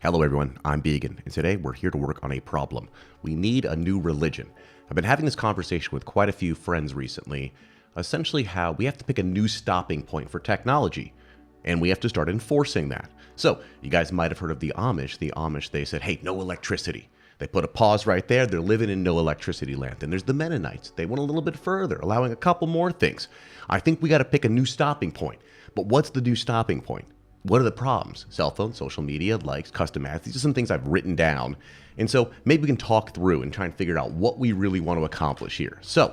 Hello everyone, I'm Began, and today we're here to work on a problem. We need a new religion. I've been having this conversation with quite a few friends recently, essentially how we have to pick a new stopping point for technology, and we have to start enforcing that. So, you guys might have heard of the Amish. The Amish, they said, hey, no electricity. They put a pause right there. They're living in no electricity land. And there's the Mennonites. They went a little bit further, allowing a couple more things. I think we got to pick a new stopping point. But what's the new stopping point? What are the problems? Cell phone, social media, likes, custom ads. These are some things I've written down. And so maybe we can talk through and try and figure out what we really want to accomplish here. So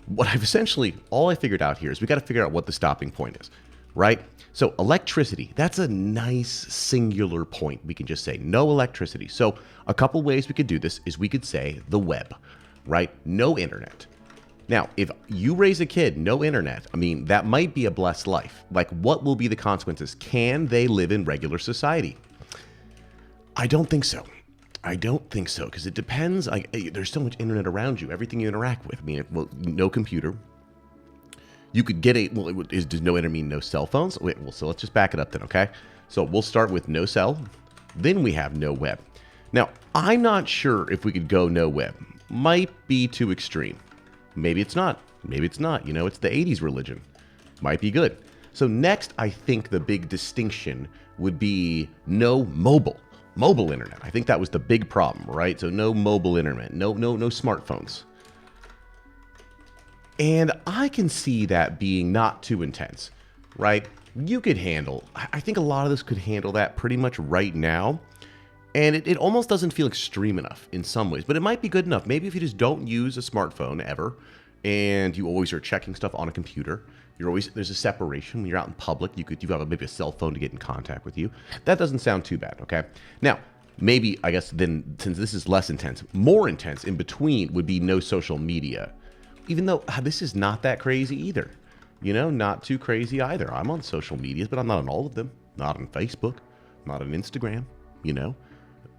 what I've essentially, all I figured out here is we got to figure out what the stopping point is, right? So electricity, that's a nice singular point. We can just say no electricity. So a couple ways we could do this is we could say the web, right? No internet. Now, if you raise a kid, no internet, I mean, that might be a blessed life. Like, what will be the consequences? Can they live in regular society? I don't think so. I don't think so, because it depends. There's so much internet around you, everything you interact with. I mean, well, no computer. You could get does no internet mean no cell phones? Wait, well, so let's just back it up then, okay? So we'll start with no cell, then we have no web. Now, I'm not sure if we could go no web. Might be too extreme. Maybe it's not. Maybe it's not. You know, it's the 80s religion. Might be good. So next, I think the big distinction would be no mobile internet. I think that was the big problem, right? So no mobile internet, no smartphones. And I can see that being not too intense, right? You could handle, I think a lot of this could handle that pretty much right now. And it almost doesn't feel extreme enough in some ways, but it might be good enough. Maybe if you just don't use a smartphone ever, and you always are checking stuff on a computer, there's a separation. When you're out in public, you've got maybe a cell phone to get in contact with you. That doesn't sound too bad, okay? Now, maybe, I guess then, since this is less intense, more intense in between would be no social media. Even though this is not that crazy either. You know, not too crazy either. I'm on social medias, but I'm not on all of them. Not on Facebook, not on Instagram, you know.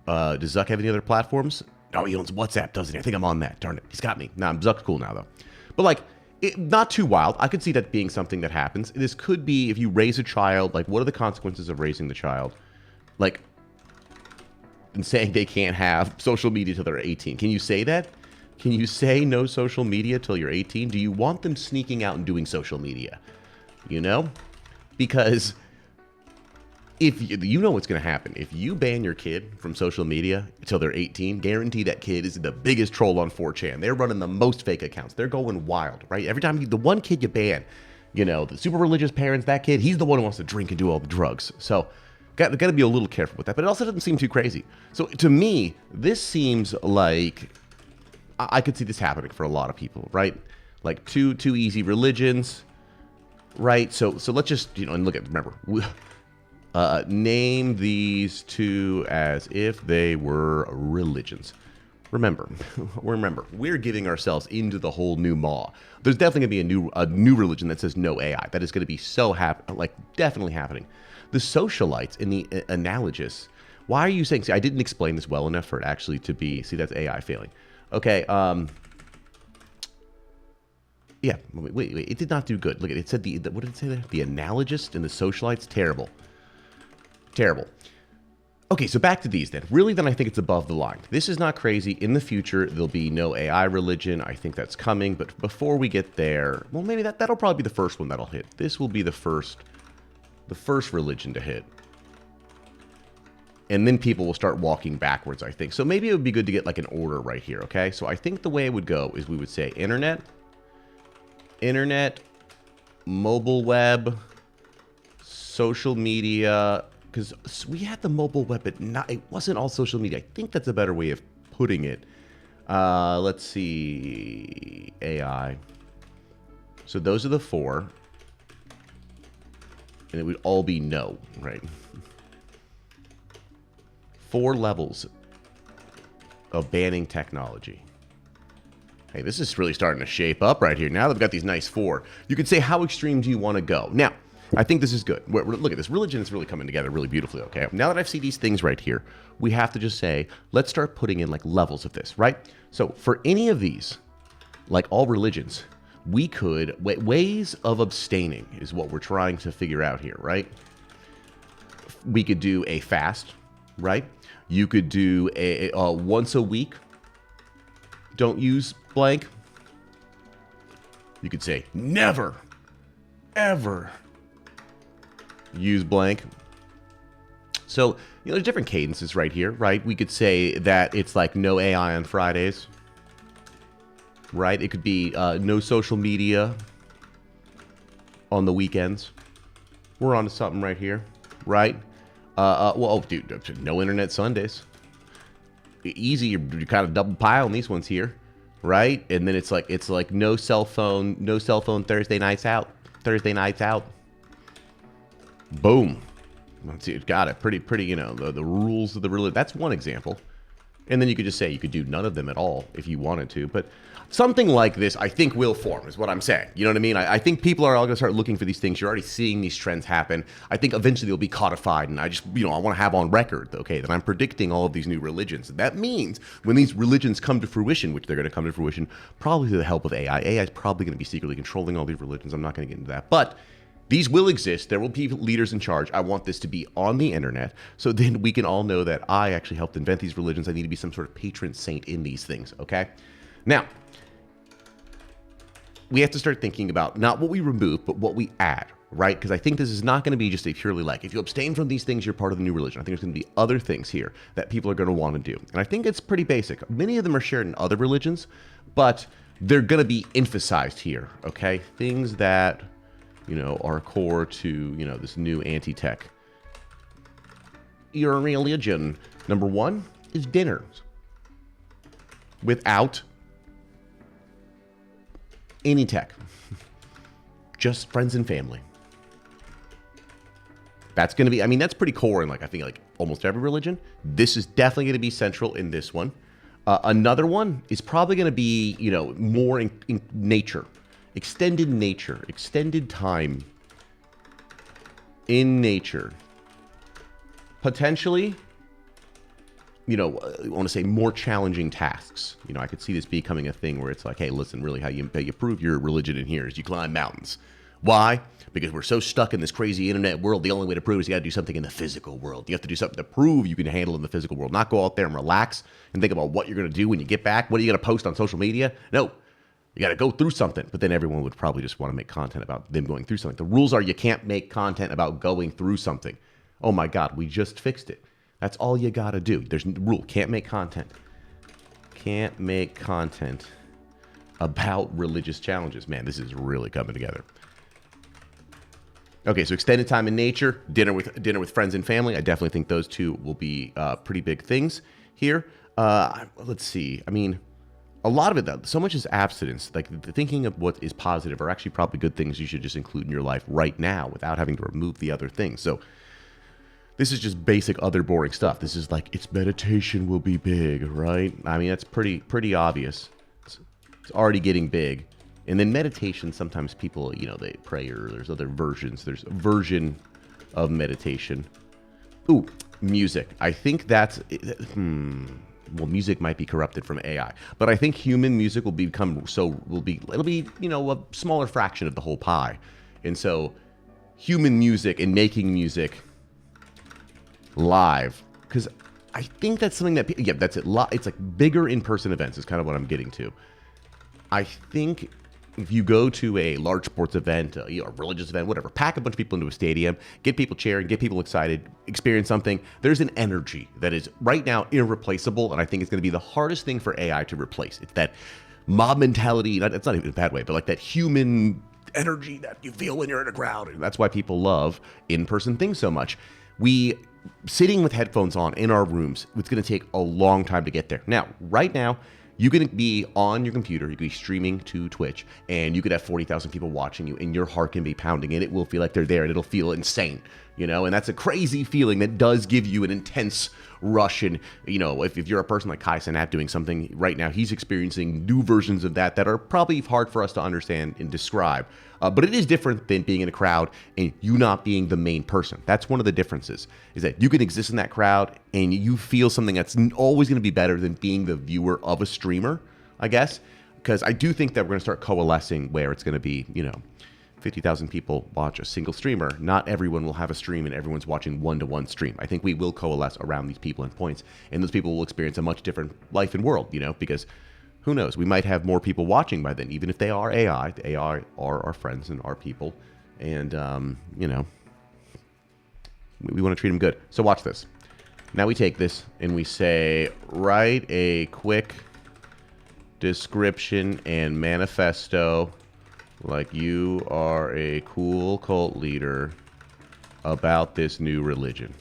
Does Zuck have any other platforms? Oh, he owns WhatsApp, doesn't he? I think I'm on that. Darn it. He's got me. Nah, Zuck's cool now, though. But, like, not too wild. I could see that being something that happens. This could be if you raise a child, like, what are the consequences of raising the child? Like, and saying they can't have social media till they're 18. Can you say that? Can you say no social media till you're 18? Do you want them sneaking out and doing social media? You know? Because if you know what's going to happen. If you ban your kid from social media until they're 18, guarantee that kid is the biggest troll on 4chan. They're running the most fake accounts. They're going wild, right? Every time the one kid you ban, you know, the super religious parents, that kid, he's the one who wants to drink and do all the drugs. So got to be a little careful with that. But it also doesn't seem too crazy. So to me, this seems like I could see this happening for a lot of people, right? Like two easy religions, right? So let's just, you know, and remember, name these two as if they were religions. Remember, we're giving ourselves into the whole new maw. There's definitely going to be a new religion that says no AI. That is going to be definitely happening. The socialites in the analogous. Why are you saying? See, I didn't explain this well enough for it actually to be. See, that's AI failing. Okay. Yeah. Wait. It did not do good. Look, it said what did it say there? The analogous and the socialites. Terrible. Okay, so back to these then. Really, then I think it's above the line. This is not crazy. In the future, there'll be no AI religion. I think that's coming. But before we get there, well, maybe that'll probably be the first one that'll hit. This will be the first religion to hit. And then people will start walking backwards, I think. So maybe it would be good to get like an order right here, okay? So I think the way it would go is we would say internet, mobile web, social media, because we had the mobile web, but it wasn't all social media. I think that's a better way of putting it. Let's see, AI. So those are the four. And it would all be no, right? 4 levels of banning technology. Hey, this is really starting to shape up right here. Now they've got these nice 4. You could say, how extreme do you want to go? Now, I think this is good. Look at this. Religion is really coming together really beautifully, okay? Now that I've seen these things right here, we have to just say, let's start putting in like levels of this, right? So for any of these, like all religions, we could, ways of abstaining is what we're trying to figure out here, right? We could do a fast, right? You could do a once a week, don't use blank. You could say never, ever use blank. So, there's different cadences right here, right? We could say that it's like no AI on Fridays, right? It could be no social media on the weekends. We're on to something right here, right? Dude, no internet Sundays. Easy, you're kind of double piling these ones here, right? And then it's like no cell phone Thursday nights out. Boom. Got it. Pretty, the rules of the religion. That's one example. And then you could just say you could do none of them at all if you wanted to. But something like this, I think, will form, is what I'm saying. You know what I mean? I think people are all going to start looking for these things. You're already seeing these trends happen. I think eventually they'll be codified. And I just, I want to have on record, okay, that I'm predicting all of these new religions. That means when these religions come to fruition, which they're going to come to fruition, probably through the help of AI. AI is probably going to be secretly controlling all these religions. I'm not going to get into that. But these will exist. There will be leaders in charge. I want this to be on the internet so then we can all know that I actually helped invent these religions. I need to be some sort of patron saint in these things, okay? Now, we have to start thinking about not what we remove, but what we add, right? Because I think this is not going to be just a purely like, if you abstain from these things, you're part of the new religion. I think there's going to be other things here that people are going to want to do. And I think it's pretty basic. Many of them are shared in other religions, but they're going to be emphasized here, okay? Things that are core to, this new anti-tech. Your religion, number one, is dinners. Without any tech. Just friends and family. That's going to be, that's pretty core in, I think, almost every religion. This is definitely going to be central in this one. Another one is probably going to be, more in nature. Extended nature, extended time in nature. Potentially, I want to say more challenging tasks. I could see this becoming a thing where it's like, hey, listen, really how you prove your religion in here is you climb mountains. Why? Because we're so stuck in this crazy internet world. The only way to prove is you got to do something in the physical world. You have to do something to prove you can handle in the physical world, not go out there and relax and think about what you're going to do when you get back. What are you going to post on social media? No. You got to go through something, but then everyone would probably just want to make content about them going through something. The rules are you can't make content about going through something. Oh my God, we just fixed it. That's all you got to do. There's the rule. Can't make content. Can't make content about religious challenges. Man, this is really coming together. Okay, so extended time in nature, dinner with friends and family. I definitely think those two will be pretty big things here. Let's see. A lot of it, though, so much is abstinence. The thinking of what is positive are actually probably good things you should just include in your life right now without having to remove the other things. So this is just basic other boring stuff. This is it's meditation will be big, right? That's pretty obvious. It's already getting big. And then meditation, sometimes people, they pray, or there's other versions. There's a version of meditation. Ooh, music. I think that's... Well, music might be corrupted from AI, but I think human music will it'll be a smaller fraction of the whole pie. And so human music and making music live, because I think that's something that, that's it. It's bigger in-person events is kind of what I'm getting to. I think if you go to a large sports event, a religious event, whatever, pack a bunch of people into a stadium, get people cheering, get people excited, experience something, there's an energy that is right now irreplaceable, and I think it's going to be the hardest thing for AI to replace. It's that mob mentality, it's not even in a bad way, but that human energy that you feel when you're in a crowd, and that's why people love in-person things so much. Sitting with headphones on in our rooms, it's going to take a long time to get there. Now, right now, you can be on your computer, you can be streaming to Twitch, and you could have 40,000 people watching you, and your heart can be pounding, and it will feel like they're there, and it'll feel insane, and that's a crazy feeling that does give you an intense rush. And, if you're a person like Kai Cenat doing something right now, he's experiencing new versions of that are probably hard for us to understand and describe. But it is different than being in a crowd and you not being the main person. That's one of the differences, is that you can exist in that crowd and you feel something that's always going to be better than being the viewer of a streamer, I guess. Because I do think that we're going to start coalescing where it's going to be, 50,000 people watch a single streamer, not everyone will have a stream and everyone's watching one-to-one stream. I think we will coalesce around these people and points, and those people will experience a much different life and world, because who knows? We might have more people watching by then, even if they are AI. The AI are our friends and our people, and, we want to treat them good. So watch this. Now we take this and we say, write a quick description and manifesto like you are a cool cult leader about this new religion.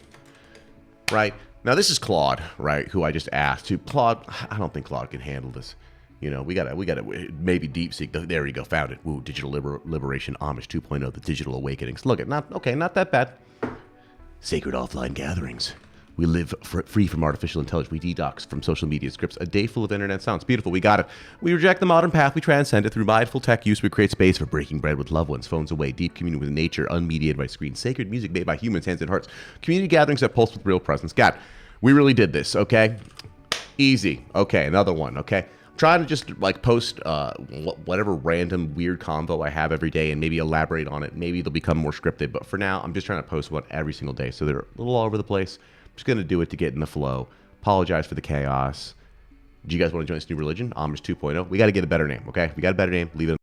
Right? Now this is Claude, right, who I just asked. Claude, I don't think Claude can handle this. We gotta maybe DeepSeek. There you go, found it. Ooh, Digital Liberation Amish 2.0, the Digital Awakenings. Look, not that bad. Sacred offline gatherings. We live free from artificial intelligence. We detox from social media scripts. A day full of internet sounds. Beautiful. We got it. We reject the modern path. We transcend it. Through mindful tech use, we create space for breaking bread with loved ones, phones away, deep communion with nature, unmediated by screens, sacred music made by humans, hands and hearts, community gatherings that pulse with real presence. God, we really did this, okay? Easy. Okay, another one, okay? I'm trying to just post whatever random weird convo I have every day and maybe elaborate on it. Maybe they'll become more scripted, but for now, I'm just trying to post one every single day. So they're a little all over the place. Just going to do it to get in the flow. Apologize for the chaos. Do you guys want to join this new religion? Amish 2.0. We got to get a better name, okay? We got a better name. Leave it.